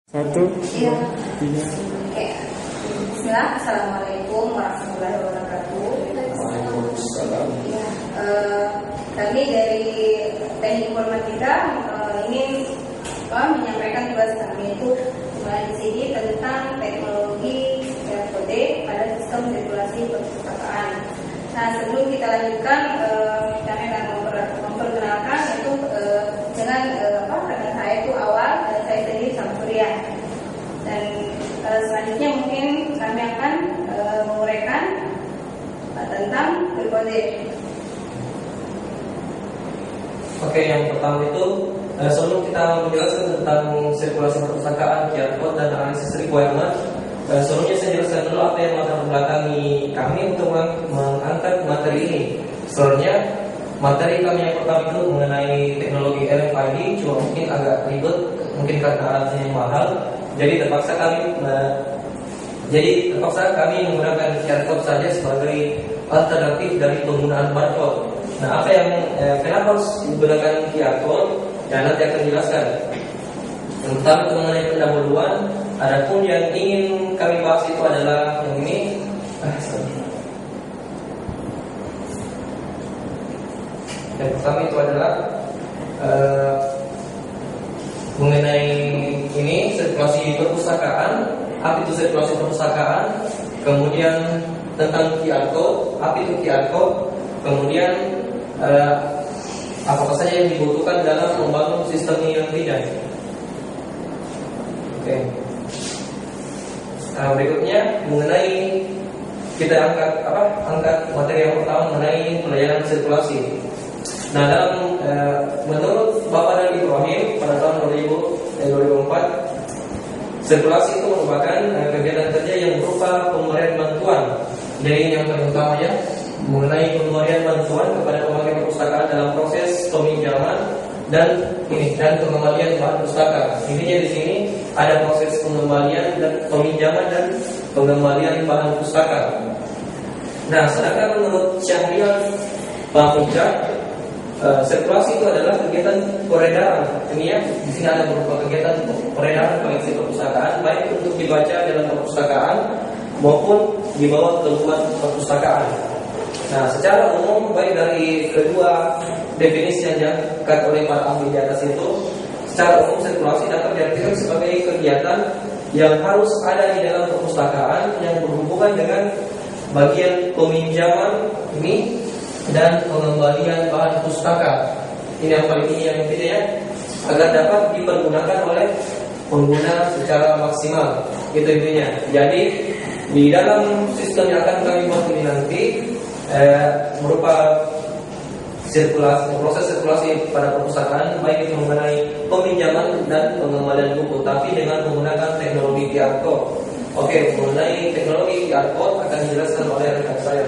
Satu, Iya. dua, tiga. Oke. Bismillah. Assalamualaikum warahmatullahi wabarakatuh. Waalaikumsalam. Ya, kami dari Teknik Informatika ingin menyampaikan tugas kami itu di sini tentang teknologi kode pada sistem sirkulasi perpustakaan. Nah, sebelum kita lanjutkan, kami akan memperkenalkan itu dengan rekan saya itu awal, saya sendiri Samsuria. Dan selanjutnya mungkin kami akan menguraikan tentang berkode. Oke, yang pertama itu sebelum kita menjelaskan tentang sirkulasi perpustakaan, QR code dan analisis requirement, sebelumnya saya jelaskan dulu apa yang latar belakangi kami untuk mengangkat materi ini. Sebenarnya materi kami yang pertama itu mengenai teknologi RFID, cuma mungkin agak ribet, mungkin karena alatnya yang mahal. Jadi terpaksa kami menggunakan QR code saja sebagai alternatif dari penggunaan barcode. Nah, apa yang kenapa harus menggunakan QR code? Dan nanti akan dijelaskan. Yang pertama itu mengenai pendahuluan. Adapun yang ingin kami bahas itu adalah yang ini. Yang pertama itu adalah mengenai ini sirkulasi perpustakaan. Apa itu sirkulasi perpustakaan? Kemudian tentang QR code. Apa itu QR code? Kemudian apa saja yang dibutuhkan dalam membangun sistem ini dan tidak. Oke. Nah, berikutnya mengenai kita angkat materi yang pertama mengenai pelayanan sirkulasi. Nah, dalam menurut Bapak dan Ibrahim pada tahun 2004, sirkulasi itu merupakan kegiatan kerja yang berupa pemberian bantuan. Jadi yang terutama ya mengenai pemberian bantuan kepada pemakai perpustakaan dalam proses peminjaman dan pengembalian bahan pustaka. Intinya di sini ada proses pengembalian dan peminjaman dan pengembalian bahan pustaka. Nah, sedangkan menurut Syahrial Pamujak, sirkulasi itu adalah kegiatan peredaran. Ini ya, di sini ada beberapa kegiatan peredaran koleksi perpustakaan, baik untuk dibaca dalam perpustakaan maupun dibawa keluar perpustakaan. Nah, secara umum baik dari kedua definisi yang diangkat oleh para ahli di atas itu, secara umum sirkulasi dapat diartikan sebagai kegiatan yang harus ada di dalam perpustakaan yang berhubungan dengan bagian peminjaman ini dan pengembalian bahan pustaka. Ini yang paling ini yang intinya ya, agar dapat dipergunakan oleh pengguna secara maksimal. Itu intinya. Jadi di dalam sistem yang akan kami buat ini nanti berupa proses sirkulasi pada perpustakaan, baik itu mengenai peminjaman dan pengembalian buku, tapi dengan menggunakan teknologi QR code. Oke, mengenai teknologi QR code akan dijelaskan oleh rekan saya.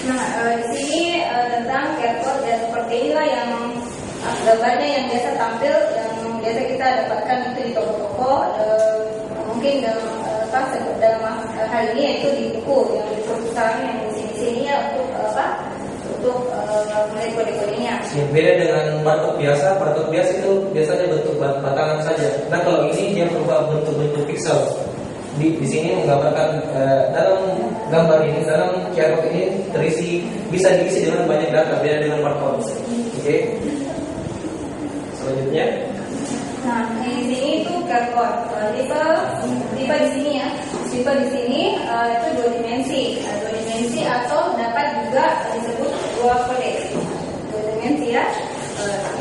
Nah, di sini tentang QR code dan seperti inilah yang gambarnya yang biasa tampil, yang biasa kita dapatkan itu di toko-toko, mungkin dalam hal ini yaitu di buku yang di perpustakaan yang di sini ya untuk melihat kode-kodenya. Beda dengan barcode biasa. Barcode biasa itu biasanya bentuk batangan saja. Nah, kalau ini dia berubah bentuk-bentuk pixel. Di sini menggambarkan dalam gambar ini, dalam QR code ini bisa diisi dengan banyak data, beda dengan barcode. Oke. Selanjutnya. Nah, di sini itu QR code. Tipe di sini ya. Tipe di sini itu dua dimensi atau dapat juga disebut dua kode. Dua dimensi ya.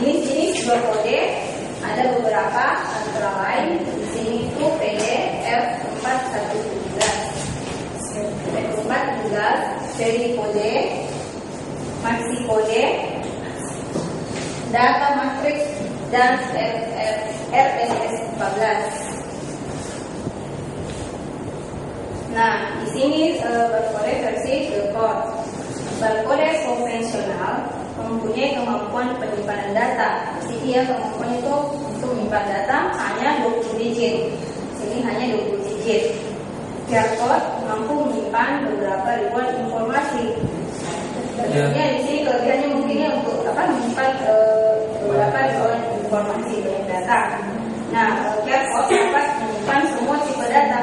Ini sini dua kode. Ada beberapa antara lain di sini itu PDF 417, seri kode, maxi kode, data matrix dan RSS 14. Nah, di sini barcode versi barcode. Barcode konvensional mempunyai kemampuan penyimpanan data. Di sini ya kemampuan itu untuk menyimpan data hanya 20 digit. Sini hanya 20 digit. QR code mampu menyimpan beberapa ribuan informasi. Tentunya di sini kelebihannya mungkin ya untuk menyimpan beberapa ribuan informasi banyak data. Nah, QR code dapat menyimpan semua tipe data,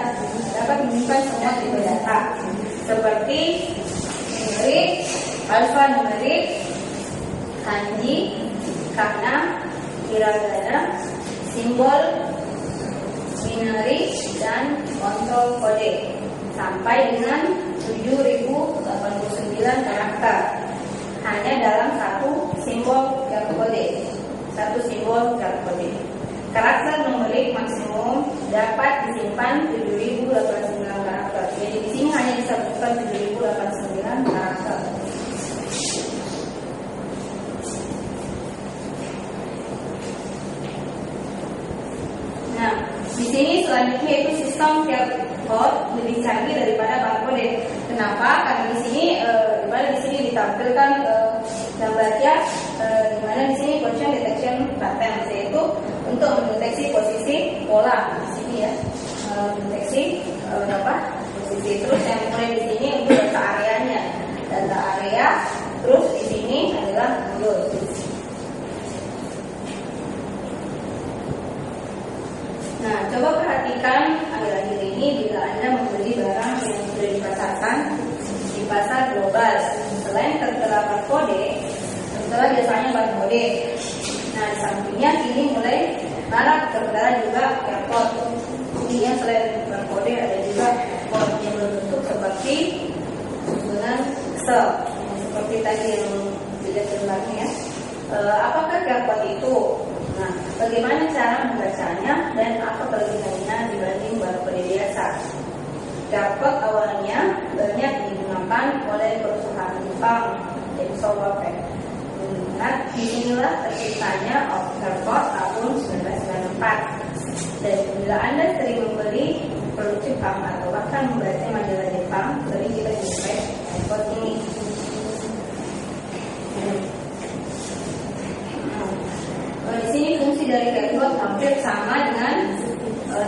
seperti numerik, alfanumerik, kanji, kana, hiragana, simbol, binary, dan kontrol kode sampai dengan 7089 karakter hanya dalam satu simbol QR kode. Karakter numerik maksimum dapat disimpan 7089 karakter. Jadi di sini hanya bisa disimpan 7089 karakter. Nah, di sini selanjutnya itu sistem QR code lebih canggih daripada barcode. Kenapa? Karena di sini ditampilkan gambarnya, di mana di sini position detection pattern, yaitu untuk mendeteksi posisi pola di sini ya, mendeteksi posisi. Terus yang mulai di sini untuk data areanya, terus di sini adalah modul. Nah, coba perhatikan akhir-akhir ini bila Anda membeli barang yang sudah dipasarkan di pasar global, selain tertera barcode, tertera biasanya barcode. Nah, di sampingnya kini mulai marak tertera juga QR code. Ini yang selain barcode ada juga code yang berbentuk seperti susunan Excel, seperti tadi yang dilihat sebelumnya ya. Apakah QR code itu? Nah, bagaimana cara membacanya dan apa kelebihannya dibanding barcode biasa? QR code awalnya banyak digunakan oleh perusahaan Jepang, yaitu Software. Nah, disinilah terciptanya QR code tahun 1994. Dan bila Anda sering membeli produk Jepang atau bahkan membaca majalah Jepang, sering kita jumpai QR code ini. Di sini fungsi dari QR code hampir sama dengan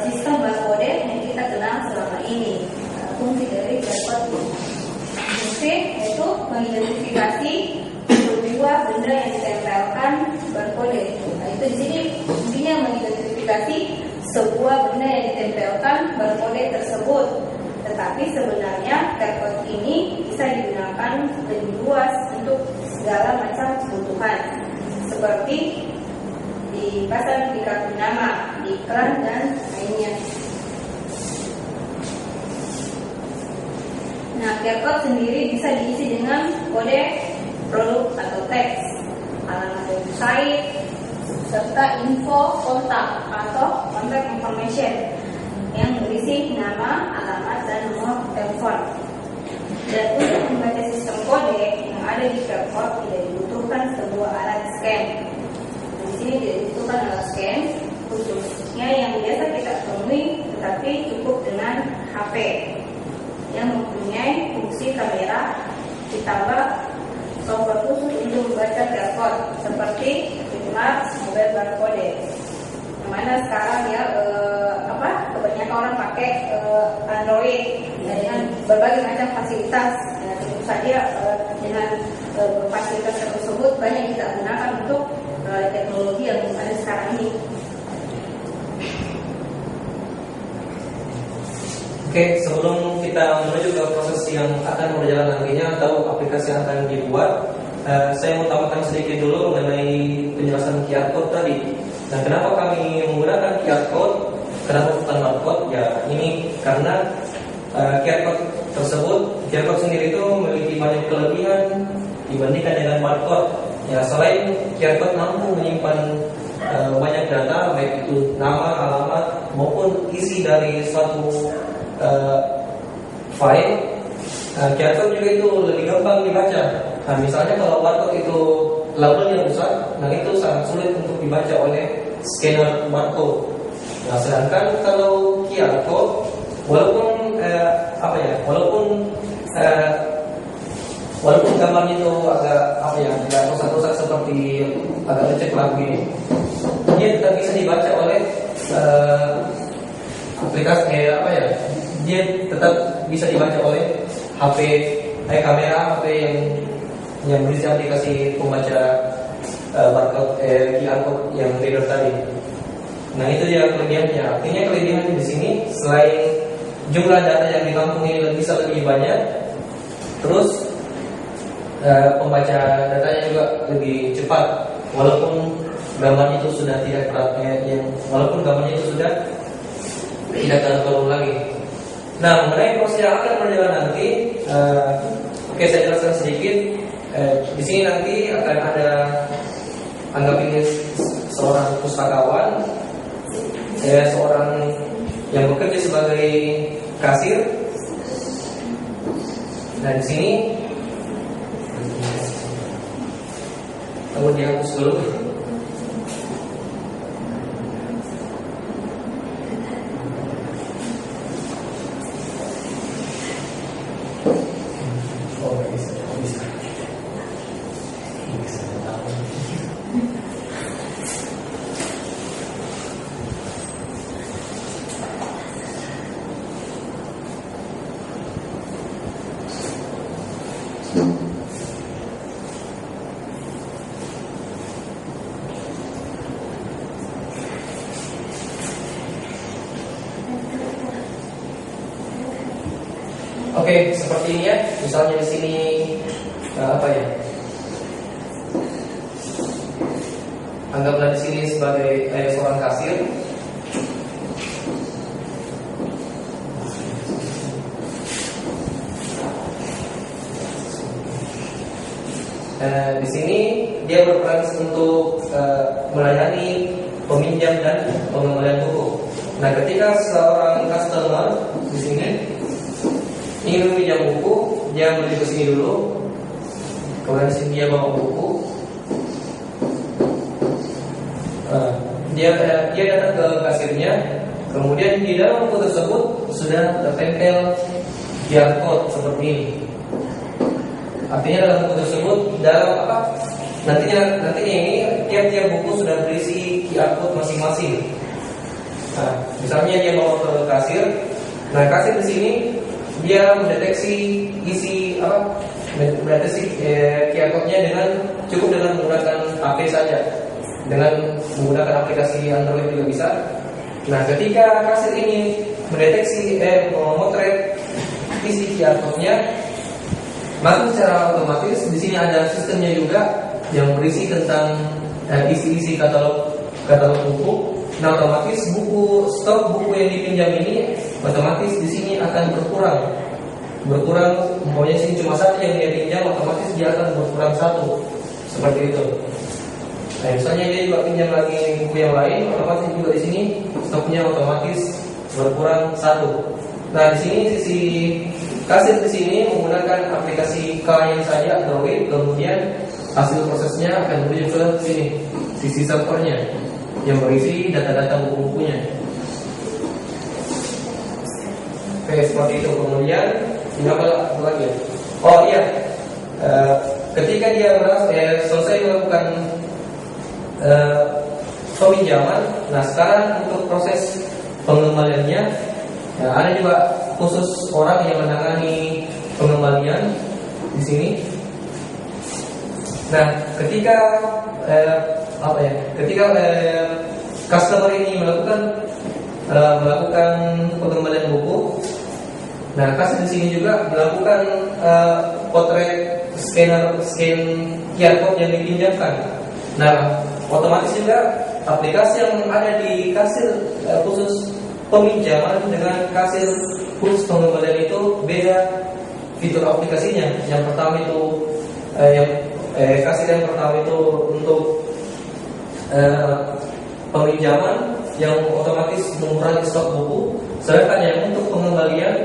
sistem barcode yang kita kenal selama ini. Fungsi dari QR code yaitu mengidentifikasi sebuah benda yang ditempelkan barcode. Nah, itu di sini intinya mengidentifikasi sebuah benda yang ditempelkan barcode tersebut. Tetapi sebenarnya QR code ini bisa digunakan lebih luas untuk segala macam kebutuhan, seperti dipasang di kartu nama, di iklan, dan lainnya. Nah, QR code sendiri bisa diisi dengan kode produk atau teks, alamat website, serta info kontak atau contact information yang berisi nama, alamat, dan nomor telepon. Dan untuk membaca sistem kode yang ada di QR code tidak dibutuhkan sebuah alat scan. Di sini tidak dibutuhkan alat scan khususnya yang biasa kita temui, tetapi cukup dengan HP yang mempunyai fungsi kamera ditambah software khusus untuk membaca QR code seperti Smart Mobile Barcode, yang mana sekarang ya kebanyakan orang pakai Android dengan berbagai macam fasilitas. Tentu saja dengan fasilitas tersebut banyak kita gunakan untuk teknologi yang ada sekarang ini. Oke, sebelum kita menuju ke proses yang akan berjalan nantinya atau aplikasi yang akan dibuat, saya mau tambahkan sedikit dulu mengenai penjelasan QR code tadi. Dan kenapa kami menggunakan QR code? Kenapa bukan barcode? Ya, ini karena QR code sendiri itu memiliki banyak kelebihan dibandingkan dengan barcode. Ya, selain QR code mampu menyimpan banyak data, baik itu nama, alamat maupun isi dari suatu file, QR code juga itu lebih gampang dibaca. Nah, misalnya kalau barcode itu labelnya besar, nah itu sangat sulit untuk dibaca oleh scanner barcode. Nah, sedangkan kalau QR code, walaupun gambarnya itu agak rusak-rusak seperti agak lecek lah begini, dia tetap bisa dibaca oleh aplikasi dia tetap bisa dibaca oleh kamera HP yang berisi aplikasi pembaca barcode QR code yang reader tadi. Nah itu dia kelebihannya. Artinya kelebihannya di sini selain jumlah data yang ditampung ini bisa lebih banyak, terus pembaca datanya juga lebih cepat, walaupun gambarnya itu sudah tidak walaupun gambarnya itu sudah tidak terlalu lagi. Nah mengenai proses yang akan berjalan nanti, oke saya jelaskan sedikit. Di sini nanti akan ada, anggap ini seorang pustakawan, seorang yang bekerja sebagai kasir. Nah di sini aku dihapus dulu. Oke, seperti ini ya. Misalnya di sini apa ya? Anggaplah di sini sebagai seorang kasir. Di sini dia berperan untuk melayani peminjam dan pengembalian buku. Nah, ketika seorang customer di sini ingin meminjam buku, dia menuju ke sini dulu. Kemudian di sini dia bawa buku. Dia datang ke kasirnya. Kemudian di dalam buku tersebut sudah tertempel QR code seperti ini. Artinya dalam buku tersebut, dalam apa? Nantinya ini tiap-tiap buku sudah berisi QR code masing-masing. Nah, misalnya dia bawa ke kasir. Nah, kasir di sini dia mendeteksi isi apa? Mendeteksi QR code-nya cukup dengan menggunakan HP saja. Dengan menggunakan aplikasi Android juga bisa. Nah, ketika kasir ini mendeteksi memotret isi QR code-nya, maka secara otomatis di sini ada sistemnya juga yang berisi tentang isi-isi katalog buku. Nah, otomatis stok buku yang dipinjam ini otomatis di sini akan berkurang. Umpamanya sini cuma satu yang dia pinjam, otomatis dia akan berkurang satu, seperti itu. Nah, misalnya dia juga pinjam lagi buku yang lain, otomatis juga di sini stoknya otomatis berkurang satu. Nah, di sini sisi kasir di sini menggunakan aplikasi klien saja Android, kemudian hasil prosesnya akan menuju ke sini, sisi servernya yang berisi data-data buku-bukunya. Oke, seperti itu. Kemudian apa lagi? Oh iya, ketika dia selesai melakukan peminjaman, nah sekarang untuk proses pengembaliannya, ada juga khusus orang yang menangani pengembalian di sini. Nah, ketika customer ini melakukan pengembalian buku, nah kasir di sini juga melakukan potret scan QR code yang dipinjamkan. Nah, otomatis juga aplikasi yang ada di kasir khusus peminjaman dengan kasir khusus pengembalian itu beda fitur aplikasinya. Yang pertama itu kasir yang pertama itu untuk peminjaman yang otomatis mengurangi stok buku, sedangkan yang untuk pengembalian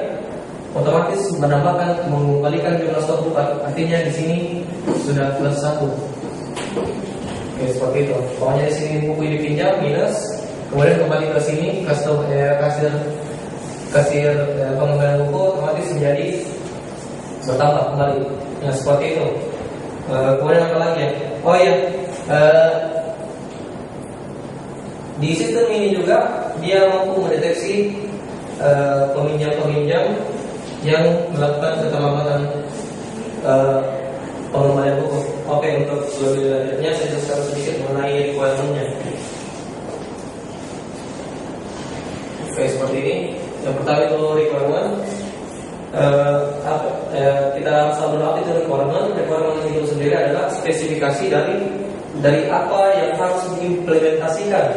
otomatis mengembalikan jumlah stok buku. Artinya di sini sudah plus 1. Oke, seperti itu. Pokoknya di sini buku dipinjam minus, kemudian kembali ke sini kasir pengembalian buku otomatis menjadi bertambah kembali. Nah, seperti itu. Kemudian apa lagi ya? Oh iya, di sistem ini juga dia mampu mendeteksi peminjam-peminjam yang melakukan keterlambatan pengembalian buku. Oke, untuk lebih lanjutnya saya jelaskan sedikit mengenai requirement-nya. Oke, seperti ini. Yang pertama itu requirement. Kita selalu apa itu requirement. Requirement itu sendiri adalah spesifikasi dari apa yang harus diimplementasikan,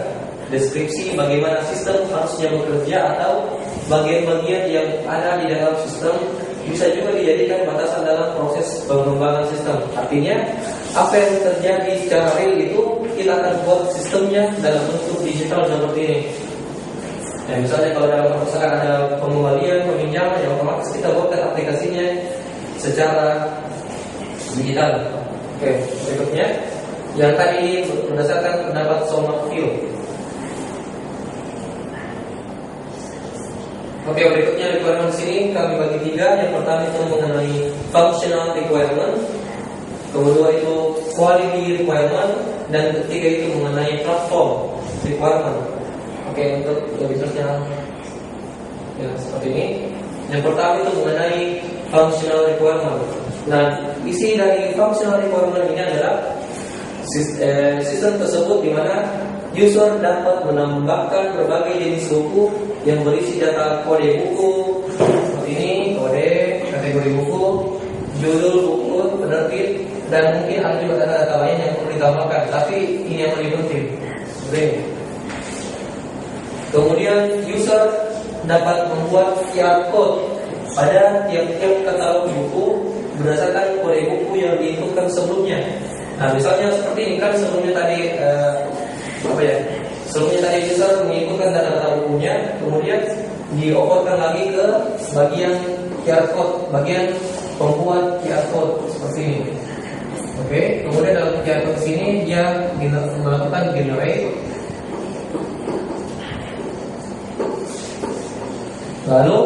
deskripsi bagaimana sistem harusnya bekerja atau bagian-bagian yang ada di dalam sistem. Bisa juga dijadikan batasan dalam proses pengembangan sistem. Artinya apa yang terjadi secara real itu kita akan buat sistemnya dalam bentuk digital seperti ini. Ya, misalnya kalau dalam perusahaan ada pengembalian, peminjaman, ya otomatis kita buatkan aplikasinya secara digital. Oke, berikutnya yang tadi berdasarkan pendapat Sommer View. Oke, berikutnya requirement sini kami bagi 3. Yang pertama itu mengenai functional requirement, kedua itu quality requirement, dan ketiga itu mengenai platform requirement. Oke, untuk lebih jelasnya ya seperti ini. Yang pertama itu mengenai functional requirement. Nah, isi dari functional requirement ini adalah sistem tersebut di mana user dapat menambahkan berbagai jenis buku yang berisi data kode buku seperti ini, kode, kategori buku, judul buku, penerbit, dan mungkin ada juga data-data lain yang perlu ditambahkan. Tapi ini yang lebih penting. Seperti ini. Kemudian user dapat membuat QR code pada tiap-tiap katalog buku berdasarkan kode buku yang diinputkan sebelumnya. Nah, misalnya seperti ini kan sebelumnya tadi sebelumnya tadi user menginputkan data-data bukunya, kemudian dioperkan lagi ke bagian QR code, bagian pembuat QR code seperti ini. Oke, kemudian dalam QR code sini dia melakukan generate. Lalu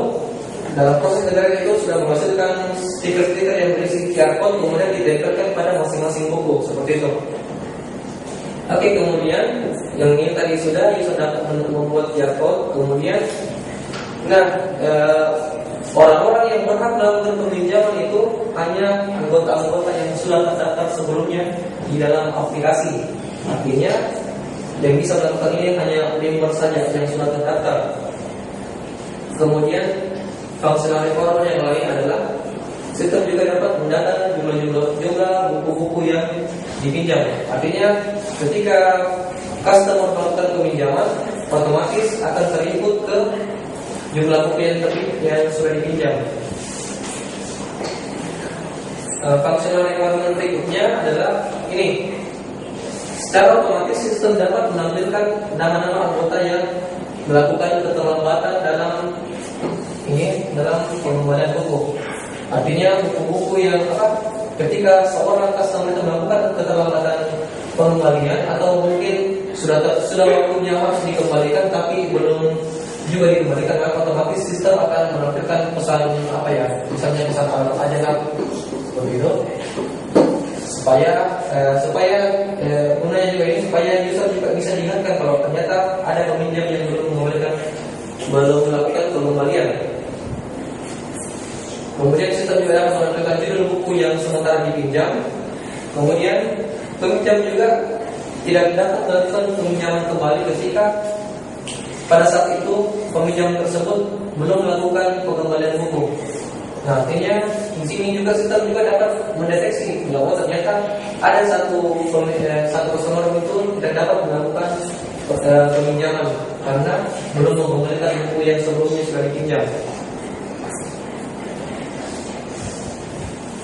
dalam proses generate itu sudah menghasilkan stiker-stiker yang berisi QR code, kemudian ditempelkan pada masing-masing buku seperti itu. Oke, kemudian yang ini tadi sudah dapat membuat QR code. Kemudian, orang-orang yang berhak melakukan peminjaman itu hanya anggota-anggota yang sudah terdaftar sebelumnya di dalam aplikasi. Artinya, yang bisa melakukan ini hanya member saja yang sudah terdaftar. Kemudian, functional requirement yang lain adalah sistem juga dapat mendata jumlah buku-buku yang dipinjam. Artinya ketika customer melakukan peminjaman, otomatis akan terinput ke jumlah buku yang sudah dipinjam. Functional requirement berikutnya adalah ini. Secara otomatis sistem dapat menampilkan nama-nama anggota yang melakukan keterlambatan dalam pengembalian buku. Artinya buku-buku yang ketika seorang customer itu melakukan keterlambatan pengembalian atau mungkin sudah waktunya harus dikembalikan tapi belum juga dikembalikan, maka otomatis sistem akan menampilkan pesan misalnya pesan ajakan seperti itu supaya gunanya juga ini supaya user juga bisa diingatkan kalau ternyata ada peminjam yang belum melakukan pengembalian. Kemudian sistem juga dapat menampilkan judul buku yang sementara dipinjam. Kemudian peminjam juga tidak dapat melakukan peminjaman kembali ketika pada saat itu peminjam tersebut belum melakukan pengembalian buku. Nah, artinya di sini juga sistem juga dapat mendeteksi bahwa ternyata ada satu customer itu tidak dapat melakukan peminjaman karena belum mengembalikan buku yang sebelumnya sudah dipinjam.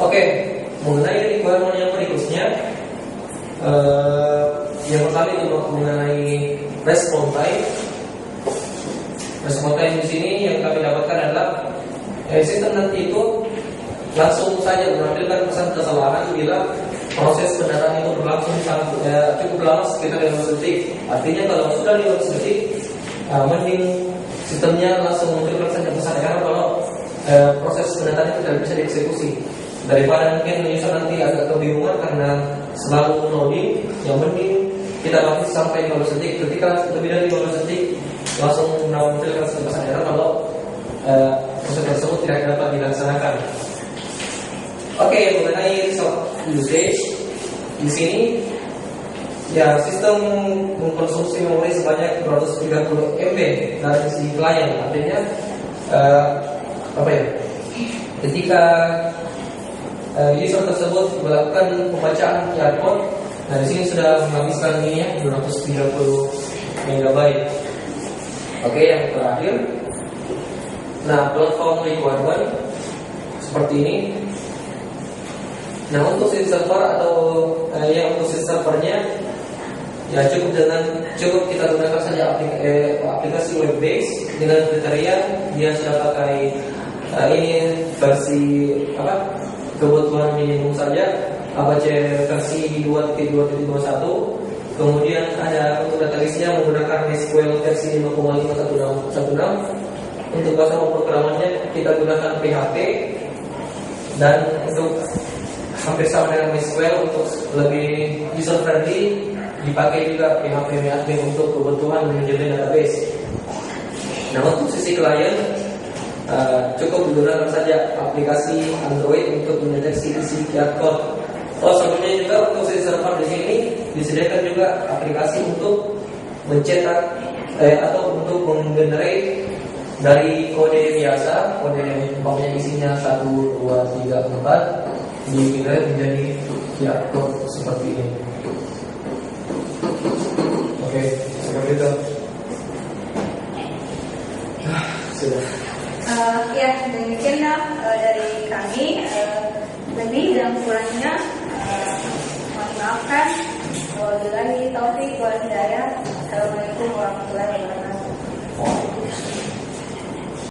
Oke, mengenai requirement yang berikutnya, yang pertama itu mengenai response time. Response time di sini yang kami dapatkan adalah sistem nanti itu langsung saja menampilkan pesan kesalahan bila proses pendataan itu berlangsung cukup lama sekitar 15 detik. Artinya kalau sudah 15 detik, mending sistemnya langsung munculkan saja pesan error kalau proses pendataan itu tidak bisa dieksekusi. Daripada mungkin user nanti agak kebingungan karena selalu loading, yang penting kita masih sampai 15 detik. Ketika lebih dari 15 detik langsung menampilkan pesan error kalau proses tersebut tidak dapat dilaksanakan. Oke, mengenai resource usage, di sini ya sistem mengkonsumsi memori sebanyak 230 MB dari si klien. Artinya ketika user tersebut melakukan pembacaan QR code, nah di sini sudah menghabiskan ini ya 230 MB. Oke, yang terakhir, nah platform requirement seperti ini. Nah untuk si server atau untuk si servernya ya cukup kita gunakan saja aplikasi web base dengan kriteria dia sudah pakai ini versi kebutuhan minimum saja, ABC versi 2.2.21. Kemudian ada untuk database-nya menggunakan MySQL versi 5.5.16. Untuk bahasa pemrogramannya kita gunakan PHP, dan untuk hampir sama dengan MySQL untuk lebih user friendly dipakai juga PHP untuk kebutuhan manajemen database. Nah untuk sisi klien cukup digunakan saja aplikasi Android untuk mendeteksi isi QR code. Sebelumnya juga untuk sisi server di sini disediakan juga aplikasi untuk mencetak atau untuk menggenerate dari kode biasa, kode yang umpamanya isinya 1, 2, 3, 4 di-generate menjadi QR code seperti ini. Oke, seperti itu. Sudah. Ya, demikianlah dari kami. Lebih dan kurangnya mohon maafkan. Wabillahi taufiq wal hidayah. Assalamualaikum warahmatullahi wabarakatuh.